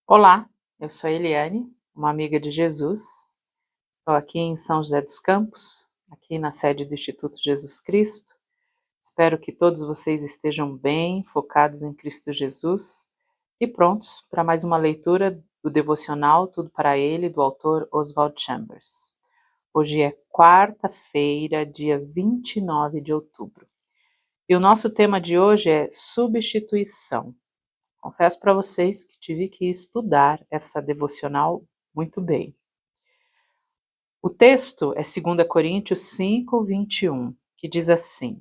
Olá, eu sou a Eliane, uma amiga de Jesus. Estou aqui em São José dos Campos, aqui na sede do Instituto Jesus Cristo. Espero que todos vocês estejam bem, focados em Cristo Jesus e prontos para mais uma leitura do devocional Tudo para Ele, do autor Oswald Chambers. Hoje é quarta-feira, dia 29 de outubro. E o nosso tema de hoje é substituição. Confesso para vocês que tive que estudar essa devocional muito bem. O texto é 2 Coríntios 5, 21, que diz assim: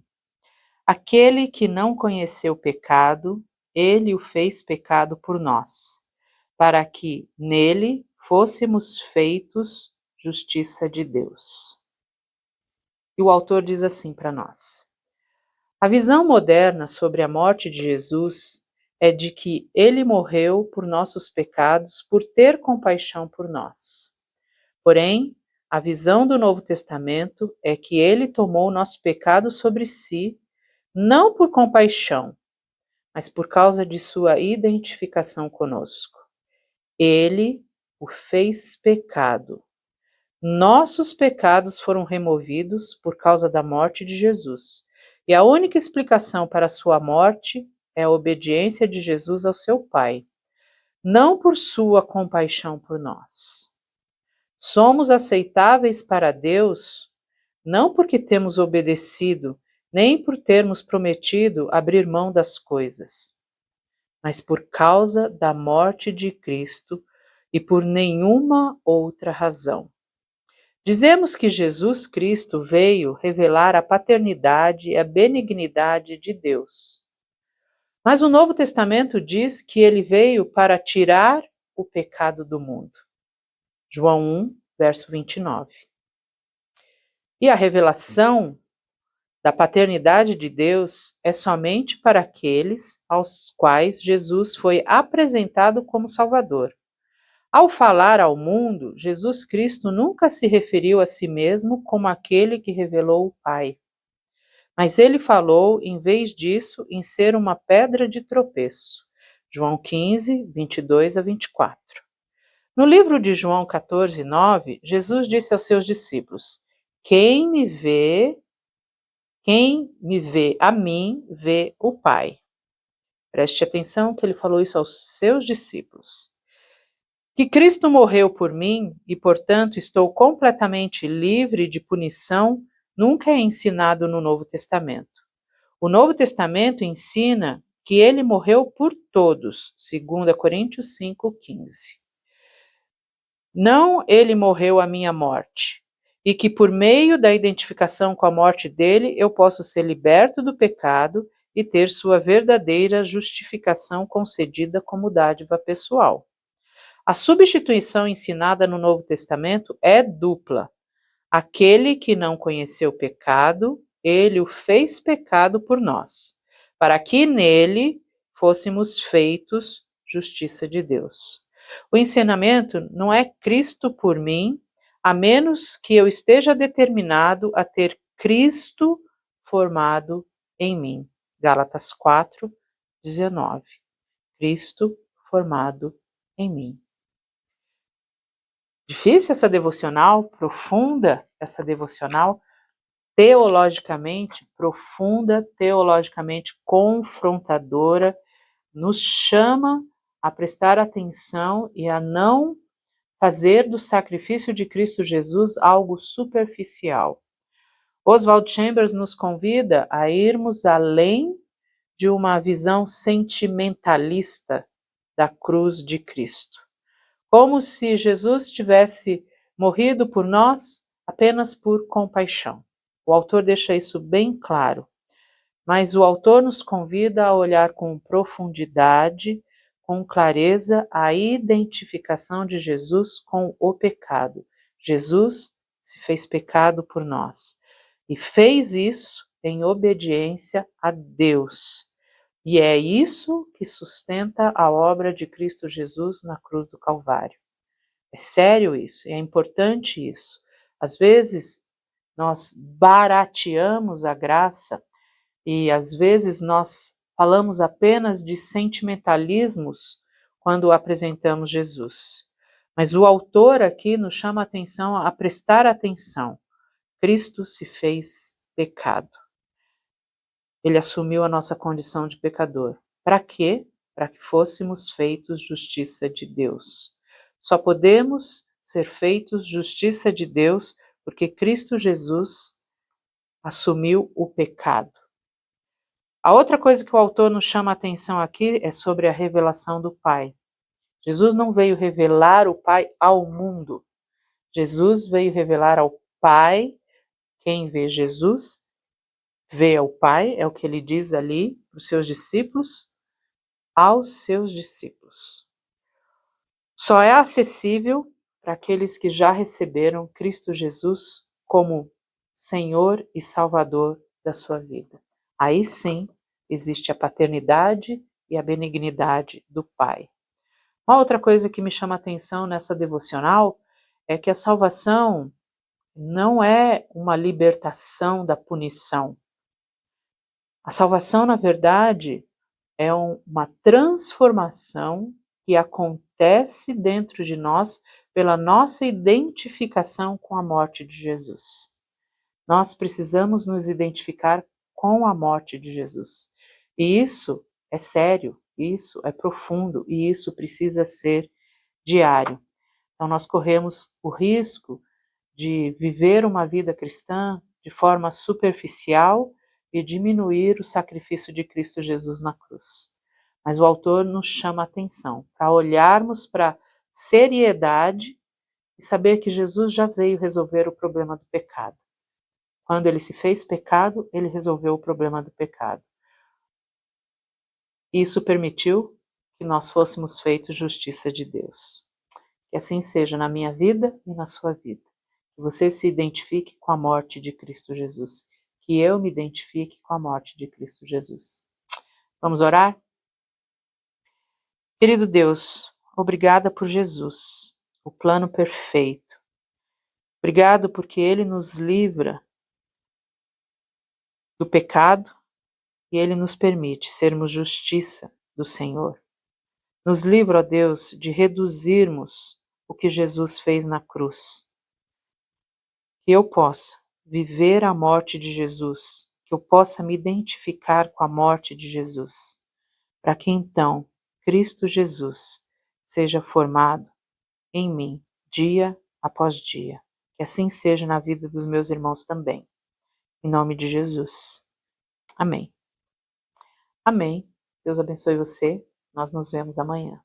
Aquele que não conheceu o pecado, ele o fez pecado por nós, para que nele fôssemos feitos justiça de Deus. E o autor diz assim para nós: A visão moderna sobre a morte de Jesus é de que ele morreu por nossos pecados por ter compaixão por nós. Porém, a visão do Novo Testamento é que ele tomou nosso pecado sobre si, não por compaixão, mas por causa de sua identificação conosco. Ele o fez pecado. Nossos pecados foram removidos por causa da morte de Jesus. E a única explicação para a sua morte é a obediência de Jesus ao seu Pai, não por sua compaixão por nós. Somos aceitáveis para Deus não porque temos obedecido, nem por termos prometido abrir mão das coisas, mas por causa da morte de Cristo e por nenhuma outra razão. Dizemos que Jesus Cristo veio revelar a paternidade e a benignidade de Deus. Mas o Novo Testamento diz que ele veio para tirar o pecado do mundo. João 1, verso 29. E a revelação da paternidade de Deus é somente para aqueles aos quais Jesus foi apresentado como Salvador. Ao falar ao mundo, Jesus Cristo nunca se referiu a si mesmo como aquele que revelou o Pai. Mas ele falou, em vez disso, em ser uma pedra de tropeço. João 15, 22 a 24. No livro de João 14, 9, Jesus disse aos seus discípulos: Quem me vê a mim, vê o Pai. Preste atenção que ele falou isso aos seus discípulos. Que Cristo morreu por mim e, portanto, estou completamente livre de punição, nunca é ensinado no Novo Testamento. O Novo Testamento ensina que ele morreu por todos, 2 Coríntios 5,15. Não ele morreu a minha morte, e que por meio da identificação com a morte dele eu posso ser liberto do pecado e ter sua verdadeira justificação concedida como dádiva pessoal. A substituição ensinada no Novo Testamento é dupla. Aquele que não conheceu o pecado, ele o fez pecado por nós, para que nele fôssemos feitos justiça de Deus. O ensinamento não é Cristo por mim, a menos que eu esteja determinado a ter Cristo formado em mim. Gálatas 4, 19. Cristo formado em mim. Difícil essa devocional, profunda essa devocional, teologicamente profunda, teologicamente confrontadora, nos chama a prestar atenção e a não fazer do sacrifício de Cristo Jesus algo superficial. Oswald Chambers nos convida a irmos além de uma visão sentimentalista da cruz de Cristo. Como se Jesus tivesse morrido por nós apenas por compaixão. O autor deixa isso bem claro, mas o autor nos convida a olhar com profundidade, com clareza, a identificação de Jesus com o pecado. Jesus se fez pecado por nós e fez isso em obediência a Deus. E é isso que sustenta a obra de Cristo Jesus na cruz do Calvário. É sério isso, é importante isso. Às vezes nós barateamos a graça e às vezes nós falamos apenas de sentimentalismos quando apresentamos Jesus. Mas o autor aqui nos chama a atenção a prestar atenção. Cristo se fez pecado. Ele assumiu a nossa condição de pecador. Para quê? Para que fôssemos feitos justiça de Deus. Só podemos ser feitos justiça de Deus porque Cristo Jesus assumiu o pecado. A outra coisa que o autor nos chama a atenção aqui é sobre a revelação do Pai. Jesus não veio revelar o Pai ao mundo. Jesus veio revelar ao Pai. Quem vê Jesus vê ao Pai, é o que ele diz ali para os seus discípulos, aos seus discípulos. Só é acessível para aqueles que já receberam Cristo Jesus como Senhor e Salvador da sua vida. Aí sim existe a paternidade e a benignidade do Pai. Uma outra coisa que me chama a atenção nessa devocional é que a salvação não é uma libertação da punição. A salvação, na verdade, é uma transformação que acontece dentro de nós pela nossa identificação com a morte de Jesus. Nós precisamos nos identificar com a morte de Jesus. E isso é sério, isso é profundo e isso precisa ser diário. Então nós corremos o risco de viver uma vida cristã de forma superficial e diminuir o sacrifício de Cristo Jesus na cruz. Mas o autor nos chama a atenção para olharmos para a seriedade e saber que Jesus já veio resolver o problema do pecado. Quando ele se fez pecado, ele resolveu o problema do pecado. Isso permitiu que nós fôssemos feitos justiça de Deus. Que assim seja na minha vida e na sua vida. Que você se identifique com a morte de Cristo Jesus. Que eu me identifique com a morte de Cristo Jesus. Vamos orar? Querido Deus, obrigada por Jesus, o plano perfeito. Obrigado porque Ele nos livra do pecado e Ele nos permite sermos justiça do Senhor. Nos livra, ó Deus, de reduzirmos o que Jesus fez na cruz. Que eu possa viver a morte de Jesus, que eu possa me identificar com a morte de Jesus, para que então Cristo Jesus seja formado em mim, dia após dia. Que assim seja na vida dos meus irmãos também. Em nome de Jesus. Amém. Amém. Deus abençoe você. Nós nos vemos amanhã.